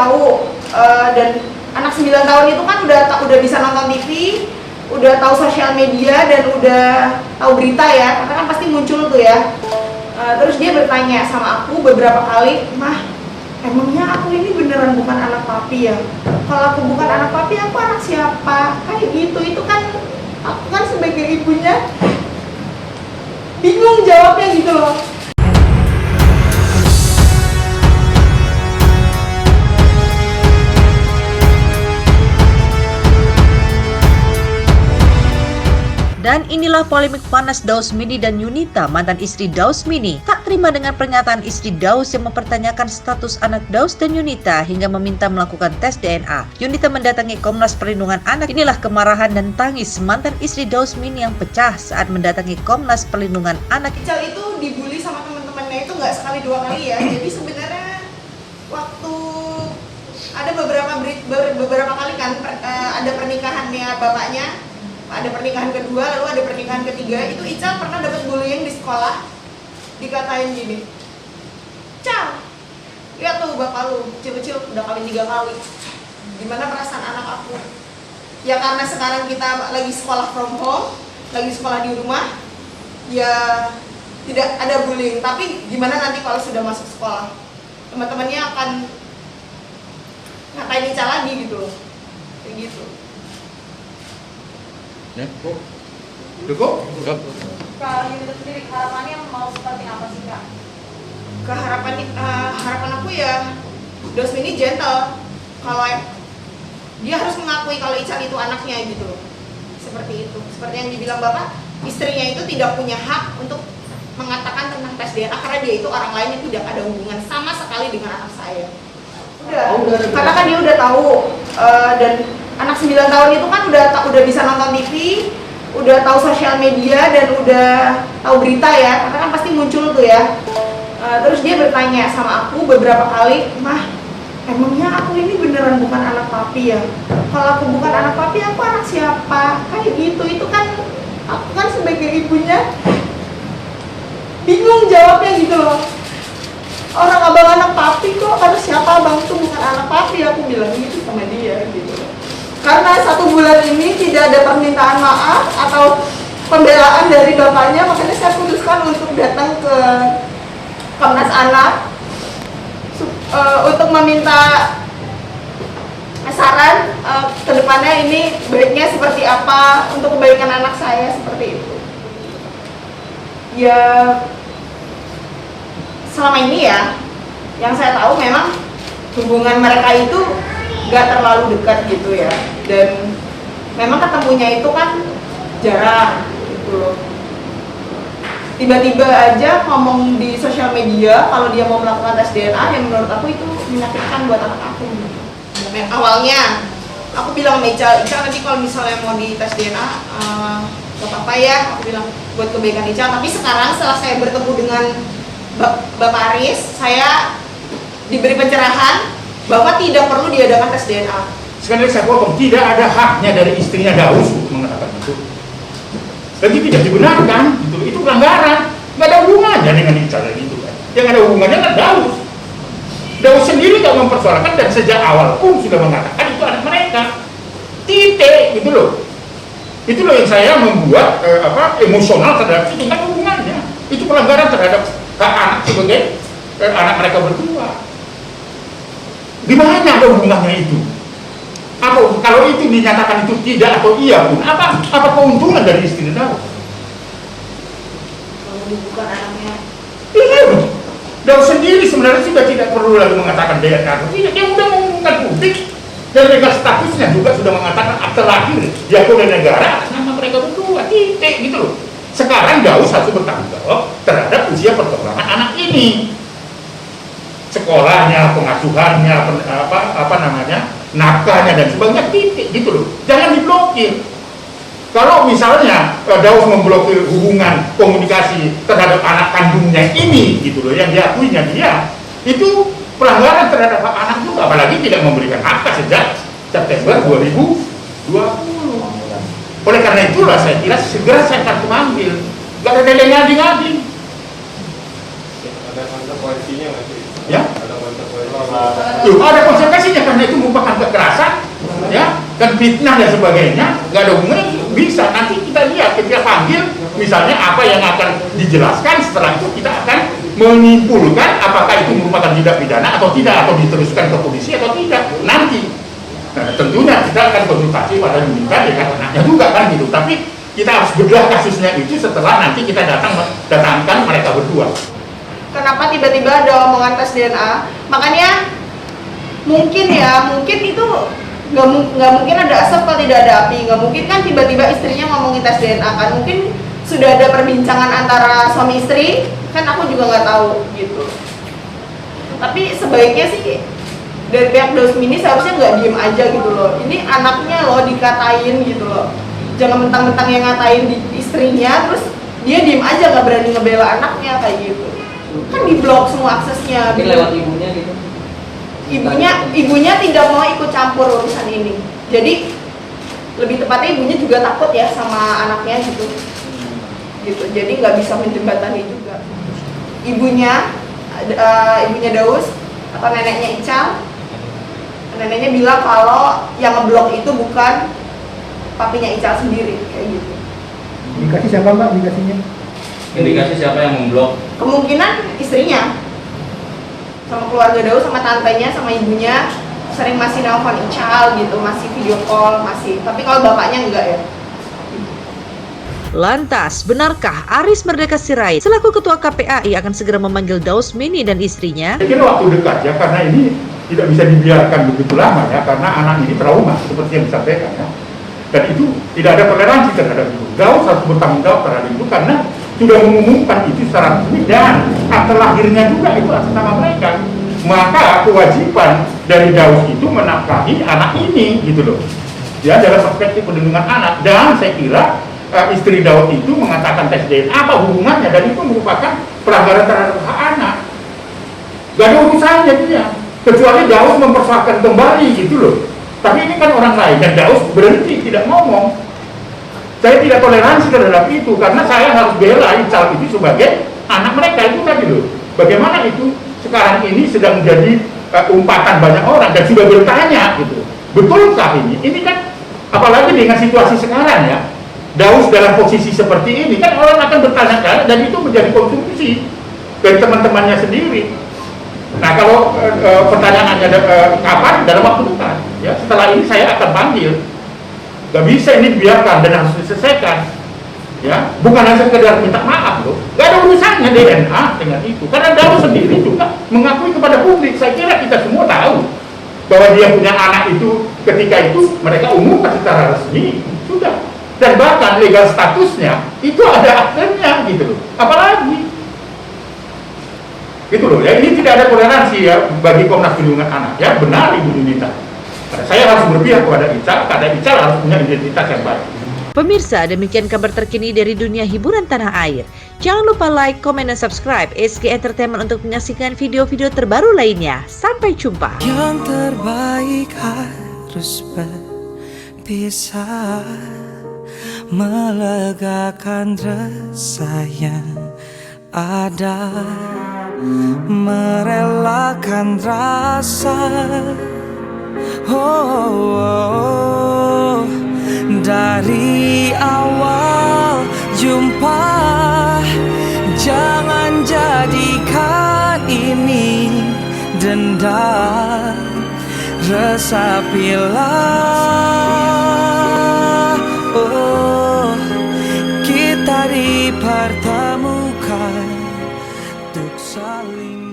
tahu dan anak 9 tahun itu kan udah bisa nonton TV, udah tahu sosial media dan udah tahu berita ya, karena kan pasti muncul tuh ya. Terus dia bertanya sama aku beberapa kali, "Mah, emangnya aku ini beneran bukan anak papi ya? Kalau aku bukan anak papi, aku anak siapa?" Kayak gitu. Itu kan aku kan sebagai ibunya bingung jawabnya gitu loh. Dan inilah polemik panas Daus Mini dan Yunita, mantan istri Daus Mini. Tak terima dengan pernyataan istri Daus yang mempertanyakan status anak Daus dan Yunita hingga meminta melakukan tes DNA. Yunita mendatangi Komnas Perlindungan Anak. Inilah kemarahan dan tangis mantan istri Daus Mini yang pecah saat mendatangi Komnas Perlindungan Anak. Ical itu dibully sama teman-temannya itu nggak sekali dua kali ya. Jadi sebenarnya waktu ada beberapa kali kan ada pernikahannya bapaknya, ada pernikahan kedua, lalu ada pernikahan ketiga. Itu Ical pernah dapat bullying di sekolah, dikatain gini, "Cal, lihat tuh bapak lu kecil-kecil udah kawin 3 kali. Gimana perasaan anak aku?" Ya karena sekarang kita lagi sekolah from home, lagi sekolah di rumah, ya tidak ada bullying. Tapi gimana nanti kalau sudah masuk sekolah, teman-temannya akan ngatain Ical lagi gitu loh, kayak gitu. Ya, kok? Udah kok? Kalau Yunita sendiri harapannya mau seperti apa sih Kak? Harapan aku ya Daus Mini gentle. Kalau dia harus mengakui kalau Ical itu anaknya gitu loh. Seperti itu. Seperti yang dibilang Bapak, istrinya itu tidak punya hak untuk mengatakan tentang tes DNA karena dia itu orang lain yang tidak ada hubungan sama sekali dengan anak saya. Udah. Karena kan dia udah tahu dan anak 9 tahun itu kan udah bisa nonton TV, udah tahu sosial media dan udah tahu berita ya, karena kan pasti muncul tuh ya. Terus dia bertanya sama aku beberapa kali, "Mah, emangnya aku ini beneran bukan anak papi ya? Kalau aku bukan anak papi, aku anak siapa?" Kayak gitu. Itu kan aku kan sebagai ibunya bingung jawabnya gitu loh. Orang abang anak papi kok, harus siapa abang itu bukan anak papi, aku bilang gitu sama dia gitu. Karena 1 bulan ini tidak ada permintaan maaf atau pembelaan dari bapaknya, makanya saya putuskan untuk datang ke Komnas Anak untuk meminta saran ke depannya ini baiknya seperti apa untuk kebaikan anak saya, seperti itu. Ya selama ini ya, yang saya tahu memang hubungan mereka itu gak terlalu dekat gitu ya, dan memang ketemunya itu kan jarang gitu loh. Tiba-tiba aja ngomong di sosial media kalau dia mau melakukan tes DNA, yang menurut aku itu menyakitkan buat anak aku. Dan awalnya aku bilang sama Ical nanti kalau misalnya mau di tes DNA gak apa-apa ya, aku bilang buat kebaikan Ical. Tapi sekarang setelah saya bertemu dengan Bapak Aris, saya diberi pencerahan bahwa tidak perlu diadakan tes DNA. Sekali lagi saya potong, tidak ada haknya dari istrinya Daus untuk mengatakan itu. Lagi tidak dibenarkan, itu pelanggaran. Nggak ada hubungannya dengan Ical itu kan. Yang ada hubungannya dengan Daus. Daus sendiri nggak mempersoalkan dan sejak awal pun sudah mengatakan itu anak mereka. Titik, gitu loh. Itu loh yang saya membuat emosional terhadap itu, kan hubungannya. Itu pelanggaran terhadap hak anak sebagai anak mereka berdua. Gimana ada hubungannya itu? Apa kalau itu dinyatakan itu tidak atau iya pun apa keuntungan dari istri Daus? Kalau bukan anaknya. Iya, Daus sendiri sebenarnya sudah tidak perlu lagi mengatakan DNA. Tidak, dia sudah mengumumkan publik dan legal statusnya juga sudah mengatakan akte lahir diakui oleh negara atas nama mereka berdua. Titik gitu loh. Sekarang Daus harus bertanggung jawab terhadap usia perkembangan anak ini. Sekolahnya, pengasuhannya, nafkahnya dan sebagainya, titik gitu loh. Jangan diblokir. Kalau misalnya Daus memblokir hubungan komunikasi terhadap anak kandungnya ini gitu loh, yang diakuinya dia, itu pelanggaran terhadap hak anak juga, apalagi tidak memberikan akta sejak September 2020. Oleh karena itulah saya kira segera saya akan memanggil. Gak ada ngadi-ngadi. Ada konsekuensinya nggak sih? Ya? Ada konsekuensi. Ada konsekuensinya karena itu merupakan kekerasan, ya, dan fitnah dan sebagainya, nggak ada hubungannya. Bisa nanti kita lihat ketika panggil, misalnya apa yang akan dijelaskan, setelah itu kita akan menyimpulkan apakah itu merupakan tindak pidana atau tidak, atau diteruskan ke polisi atau tidak nanti. Nah, tentunya kita akan konsultasi pada Yunita dengan anaknya juga kan gitu. Tapi kita harus bedah kasusnya itu setelah nanti kita datangkan mereka berdua. Kenapa tiba-tiba ada omongan tes DNA? Makanya mungkin itu nggak mungkin ada asap kalau tidak ada api. Nggak mungkin kan tiba-tiba istrinya ngomongin tes DNA kan? Mungkin sudah ada perbincangan antara suami istri, kan aku juga nggak tahu gitu. Tapi sebaiknya sih dari pihak Dausmini seharusnya nggak diem aja gitu loh. Ini anaknya loh dikatain gitu loh. Jangan mentang-mentang yang ngatain di istrinya, terus dia diem aja nggak berani ngebela anaknya kayak gitu. Kan diblok semua aksesnya. Mungkin lewat ibunya gitu. Ibunya tidak mau ikut campur urusan ini. Jadi lebih tepatnya ibunya juga takut ya sama anaknya gitu. Jadi nggak bisa menjembatani juga. Ibunya Daus atau neneknya Ical, neneknya bilang kalau yang ngeblok itu bukan papinya Ical sendiri kayak gitu. Indikasi siapa Mbak indikasinya? Indikasi siapa yang memblok? Kemungkinan istrinya sama keluarga Daus, sama tantenya, sama ibunya sering masih nelfon Ical gitu, masih video call, masih. Tapi kalau bapaknya enggak ya. Lantas, benarkah Aris Merdeka Sirait selaku Ketua KPAI akan segera memanggil Dausmini dan istrinya? Saya kira waktu dekat ya, karena ini tidak bisa dibiarkan begitu lama ya, karena anak ini trauma seperti yang disampaikan ya. Dan itu tidak ada toleransi terhadap itu. Daus harus bertanggung jawab terhadap itu karena sudah mengumumkan itu secara resmi dan akte lahirnya juga itu atas nama mereka. Maka kewajiban dari Daus itu menafkahi anak ini gitu loh. Ya, dalam perspektif perlindungan anak. Dan saya kira istri Daud itu mengatakan tes DNA apa hubungannya, dan itu merupakan pelanggaran terhadap hak anak. Gak ada urusannya dia, kecuali Daud mempersoalkan kembali gitu loh. Tapi ini kan orang lain dan Daud berhenti tidak ngomong. Saya tidak toleransi terhadap itu karena saya harus bela Ical itu sebagai anak mereka itu tadi loh. Bagaimana itu sekarang ini sedang menjadi umpatan banyak orang dan sudah bertanya gitu. Betulkah ini? Ini kan apalagi dengan situasi sekarang ya. Daus dalam posisi seperti ini kan orang akan bertanya-tanya dan itu menjadi konsumsi dari teman-temannya sendiri. Nah kalau pertanyaannya kapan? Dalam waktu dekat ya, setelah ini saya akan panggil. Gak bisa ini biarkan dan harus diselesaikan ya, bukan hanya sekedar minta maaf loh, gak ada urusannya DNA dengan itu karena Daus sendiri juga mengakui kepada publik. Saya kira kita semua tahu bahwa dia punya anak itu ketika itu mereka umumkan secara resmi sudah. Dan bahkan legal statusnya itu ada aktenya gitu loh, apalagi gitu loh ya. Ini tidak ada toleransi ya bagi Komnas Perlindungan Anak ya. Benar Ibu Yunita, saya harus berpihak kepada Ical karena Ical harus punya identitas yang baik. Pemirsa, demikian kabar terkini dari dunia hiburan tanah air. Jangan lupa like, komen, dan subscribe SG Entertainment untuk menyaksikan video-video terbaru lainnya. Sampai jumpa. Yang terbaik harus berpisah, melegakan rasa yang ada, merelakan rasa. Dari awal jumpa, jangan jadikan ini dendam, resapilah. Kita dipertemukan untuk saling